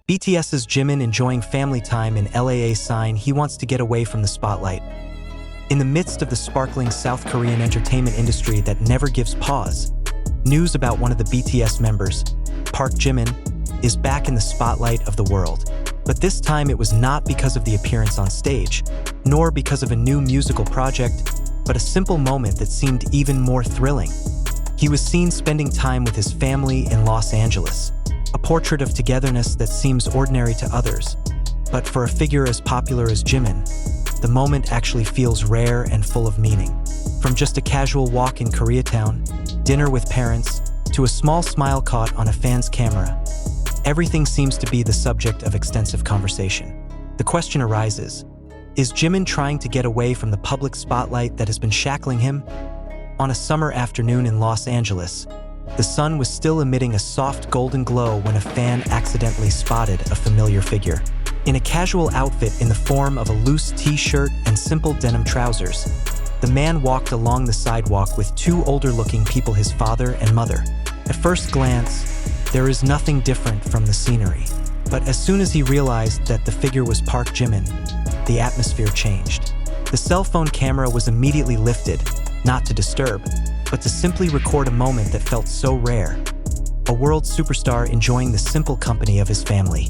BTS's Jimin enjoying family time in LA, a sign he wants to get away from the spotlight. In the midst of the sparkling South Korean entertainment industry that never gives pause, news about one of the BTS members, Park Jimin, is back in the spotlight of the world. But this time it was not because of the appearance on stage, nor because of a new musical project, but a simple moment that seemed even more thrilling. He was seen spending time with his family in Los Angeles, a portrait of togetherness that seems ordinary to others. But for a figure as popular as Jimin, the moment actually feels rare and full of meaning. From just a casual walk in Koreatown, dinner with parents, to a small smile caught on a fan's camera, everything seems to be the subject of extensive conversation. The question arises, is Jimin trying to get away from the public spotlight that has been shackling him? On a summer afternoon in Los Angeles, the sun was still emitting a soft golden glow when a fan accidentally spotted a familiar figure. In a casual outfit in the form of a loose t-shirt and simple denim trousers, the man walked along the sidewalk with two older-looking people, his father and mother. At first glance, there is nothing different from the scenery. But as soon as he realized that the figure was Park Jimin, the atmosphere changed. The cell phone camera was immediately lifted, not to disturb, but to simply record a moment that felt so rare. A world superstar enjoying the simple company of his family.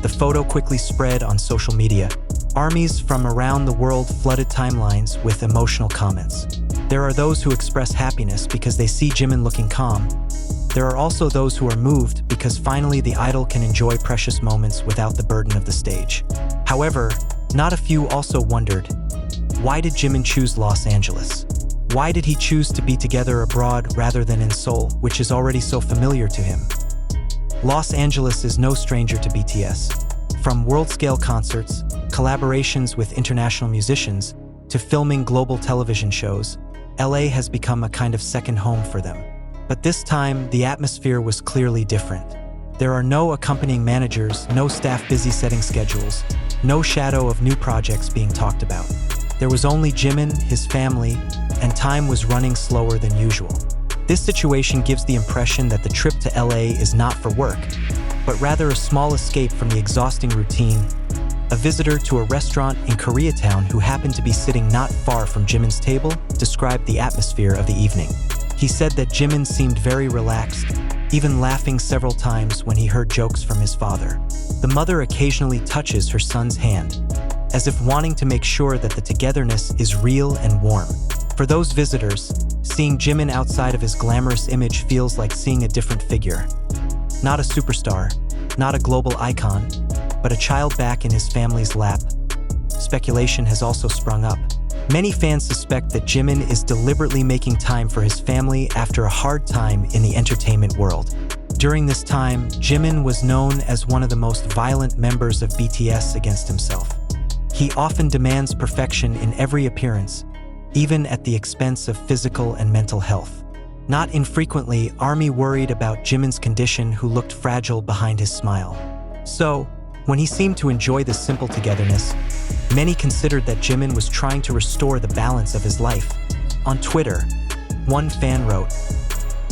The photo quickly spread on social media. Armies from around the world flooded timelines with emotional comments. There are those who express happiness because they see Jimin looking calm. There are also those who are moved because finally the idol can enjoy precious moments without the burden of the stage. However, not a few also wondered, why did Jimin choose Los Angeles? Why did he choose to be together abroad rather than in Seoul, which is already so familiar to him? Los Angeles is no stranger to BTS. From world-scale concerts, collaborations with international musicians, to filming global television shows, LA has become a kind of second home for them. But this time, the atmosphere was clearly different. There are no accompanying managers, no staff busy setting schedules, no shadow of new projects being talked about. There was only Jimin, his family, and time was running slower than usual. This situation gives the impression that the trip to LA is not for work, but rather a small escape from the exhausting routine. A visitor to a restaurant in Koreatown who happened to be sitting not far from Jimin's table described the atmosphere of the evening. He said that Jimin seemed very relaxed, even laughing several times when he heard jokes from his father. The mother occasionally touches her son's hand, as if wanting to make sure that the togetherness is real and warm. For those visitors, seeing Jimin outside of his glamorous image feels like seeing a different figure. Not a superstar, not a global icon, but a child back in his family's lap. Speculation has also sprung up. Many fans suspect that Jimin is deliberately making time for his family after a hard time in the entertainment world. During this time, Jimin was known as one of the most violent members of BTS against himself. He often demands perfection in every appearance, even at the expense of physical and mental health. Not infrequently, ARMY worried about Jimin's condition, who looked fragile behind his smile. So, when he seemed to enjoy this simple togetherness, many considered that Jimin was trying to restore the balance of his life. On Twitter, one fan wrote,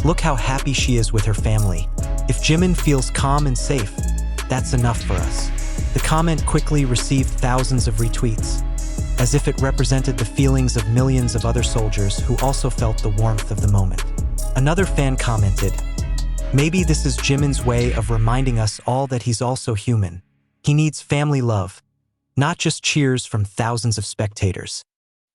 "Look how happy she is with her family. If Jimin feels calm and safe, that's enough for us." The comment quickly received thousands of retweets, as if it represented the feelings of millions of other soldiers who also felt the warmth of the moment. Another fan commented, "Maybe this is Jimin's way of reminding us all that he's also human. He needs family love, not just cheers from thousands of spectators."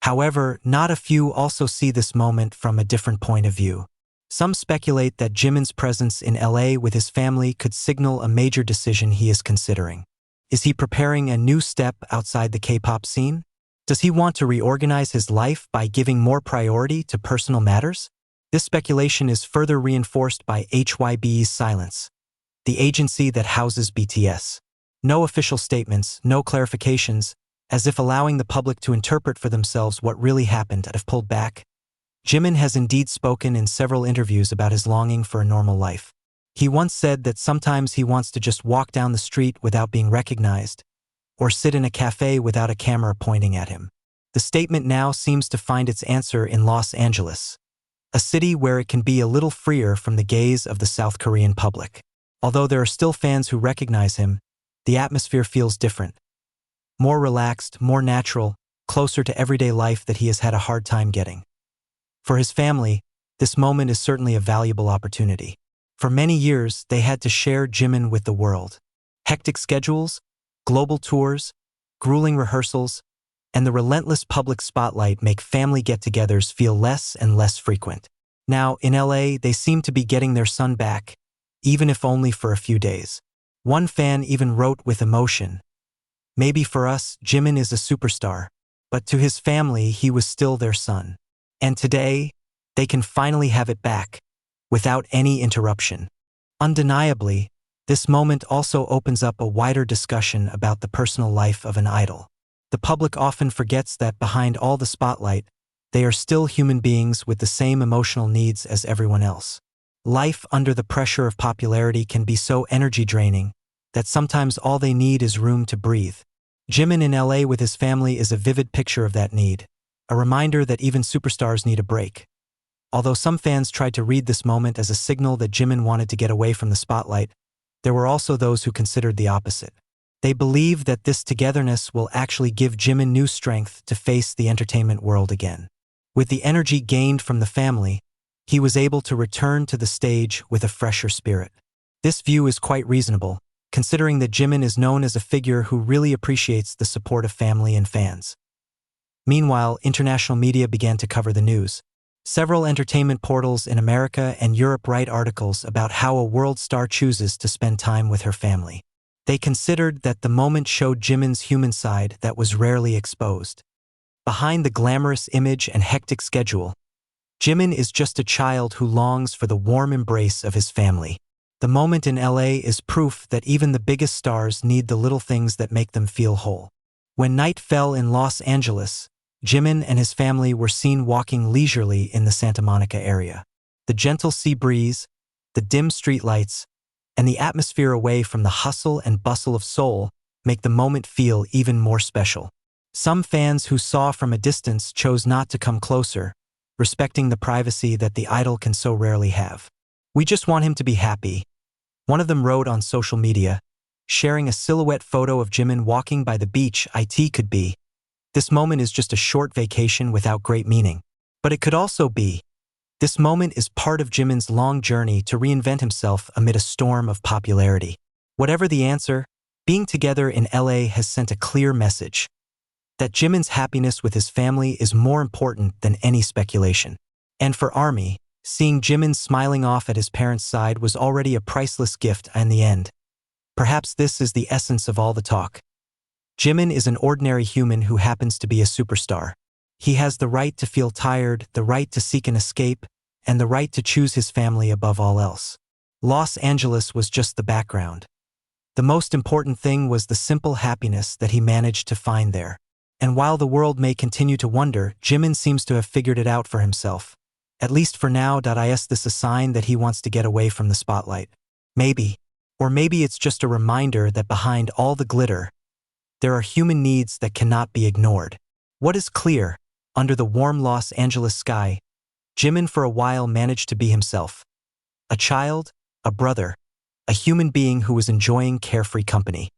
However, not a few also see this moment from a different point of view. Some speculate that Jimin's presence in LA with his family could signal a major decision he is considering. Is he preparing a new step outside the K-pop scene? Does he want to reorganize his life by giving more priority to personal matters? This speculation is further reinforced by HYBE's silence, the agency that houses BTS. No official statements, no clarifications, as if allowing the public to interpret for themselves what really happened. Have pulled back. Jimin has indeed spoken in several interviews about his longing for a normal life. He once said that sometimes he wants to just walk down the street without being recognized, or sit in a cafe without a camera pointing at him. The statement now seems to find its answer in Los Angeles, a city where it can be a little freer from the gaze of the South Korean public. Although there are still fans who recognize him, the atmosphere feels different. More relaxed, more natural, closer to everyday life that he has had a hard time getting. For his family, this moment is certainly a valuable opportunity. For many years, they had to share Jimin with the world. Hectic schedules, global tours, grueling rehearsals, and the relentless public spotlight make family get-togethers feel less and less frequent. Now, in LA, they seem to be getting their son back, even if only for a few days. One fan even wrote with emotion, "Maybe for us, Jimin is a superstar, but to his family, he was still their son. And today, they can finally have it back, without any interruption." Undeniably, this moment also opens up a wider discussion about the personal life of an idol. The public often forgets that behind all the spotlight, they are still human beings with the same emotional needs as everyone else. Life under the pressure of popularity can be so energy draining that sometimes all they need is room to breathe. Jimin in LA with his family is a vivid picture of that need, a reminder that even superstars need a break. Although some fans tried to read this moment as a signal that Jimin wanted to get away from the spotlight, there were also those who considered the opposite. They believe that this togetherness will actually give Jimin new strength to face the entertainment world again. With the energy gained from the family, he was able to return to the stage with a fresher spirit. This view is quite reasonable, considering that Jimin is known as a figure who really appreciates the support of family and fans. Meanwhile, international media began to cover the news. Several entertainment portals in America and Europe write articles about how a world star chooses to spend time with her family. They considered that the moment showed Jimin's human side that was rarely exposed. Behind the glamorous image and hectic schedule, Jimin is just a child who longs for the warm embrace of his family. The moment in LA is proof that even the biggest stars need the little things that make them feel whole. When night fell in Los Angeles, Jimin and his family were seen walking leisurely in the Santa Monica area. The gentle sea breeze, the dim streetlights, and the atmosphere away from the hustle and bustle of Seoul make the moment feel even more special. Some fans who saw from a distance chose not to come closer, respecting the privacy that the idol can so rarely have. "We just want him to be happy," one of them wrote on social media, sharing a silhouette photo of Jimin walking by the beach. It could be, "This moment is just a short vacation without great meaning." But it could also be, "This moment is part of Jimin's long journey to reinvent himself amid a storm of popularity." Whatever the answer, being together in LA has sent a clear message that Jimin's happiness with his family is more important than any speculation. And for ARMY, seeing Jimin smiling off at his parents' side was already a priceless gift in the end. Perhaps this is the essence of all the talk. Jimin is an ordinary human who happens to be a superstar. He has the right to feel tired, the right to seek an escape, and the right to choose his family above all else. Los Angeles was just the background. The most important thing was the simple happiness that he managed to find there. And while the world may continue to wonder, Jimin seems to have figured it out for himself. At least for now. Is this a sign that he wants to get away from the spotlight? Maybe. Or maybe it's just a reminder that behind all the glitter, there are human needs that cannot be ignored. What is clear, under the warm Los Angeles sky, Jimin for a while managed to be himself. A child, a brother, a human being who was enjoying carefree company.